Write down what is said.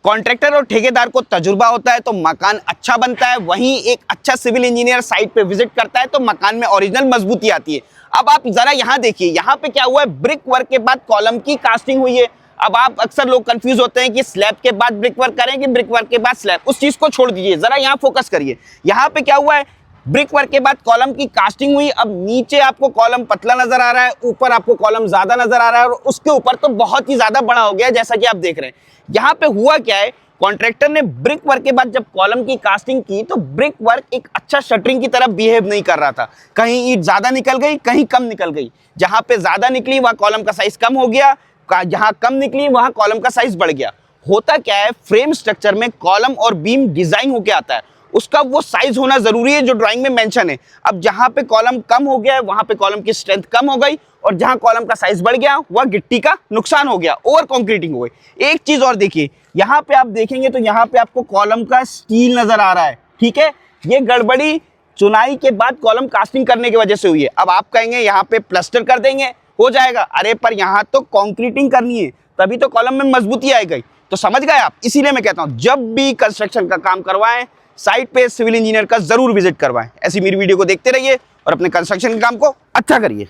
Contractor और ठेकेदार को तजुर्बा होता है तो मकान अच्छा बनता है, वहीं एक अच्छा सिविल इंजीनियर साइट पे विजिट करता है तो मकान में ओरिजिनल मजबूती आती है। अब आप जरा यहाँ देखिए, यहाँ पे क्या हुआ है, ब्रिक वर्क के बाद कॉलम की कास्टिंग हुई है। अब आप अक्सर लोग कंफ्यूज होते हैं कि स्लैब के बाद ब्रिक वर्क करें कि ब्रिक वर्क के बाद स्लैब, उस चीज को छोड़ दीजिए, जरा यहाँ फोकस करिए। यहाँ पे क्या हुआ है, ब्रिक वर्क के बाद कॉलम की कास्टिंग हुई। अब नीचे आपको कॉलम पतला नजर आ रहा है, ऊपर आपको कॉलम ज्यादा नजर आ रहा है और उसके ऊपर तो बहुत ही ज्यादा बड़ा हो गया है, जैसा कि आप देख रहे हैं। यहाँ पे हुआ क्या है, कॉन्ट्रैक्टर ने ब्रिक वर्क के बाद जब कॉलम की कास्टिंग की तो ब्रिक वर्क एक अच्छा शटरिंग की तरह बिहेव नहीं कर रहा था। कहीं ईंट ज्यादा निकल गई, कहीं कम निकल गई। जहां पे ज्यादा निकली वहां कॉलम का साइज कम हो गया, जहां कम निकली वहां कॉलम का साइज बढ़ गया। होता क्या है, फ्रेम स्ट्रक्चर में कॉलम और बीम डिजाइन होके आता है, उसका वो साइज होना जरूरी है जो ड्राइंग में मेंशन है। अब जहां पे कॉलम कम हो गया है वहां पे कॉलम की स्ट्रेंथ कम हो गई, और जहां कॉलम का साइज बढ़ गया वह गिट्टी का नुकसान हो गया, ओवर कंक्रीटिंग हो गई। एक चीज और देखिए, यहां पे आप देखेंगे तो यहां पे आपको कॉलम का स्टील नजर आ रहा है, ठीक है। ये गड़बड़ी चुनाई के बाद कॉलम कास्टिंग करने की वजह से हुई है। अब आप कहेंगे यहाँ पे प्लास्टर कर देंगे हो जाएगा, अरे पर यहाँ तो कंक्रीटिंग करनी है, तभी तो कॉलम में मजबूती आएगी। तो समझ गए आप, इसीलिए मैं कहता हूं जब भी कंस्ट्रक्शन का काम करवाएं साइट पे सिविल इंजीनियर का जरूर विजिट करवाएं। ऐसी मेरी वीडियो को देखते रहिए और अपने कंस्ट्रक्शन के काम को अच्छा करिए।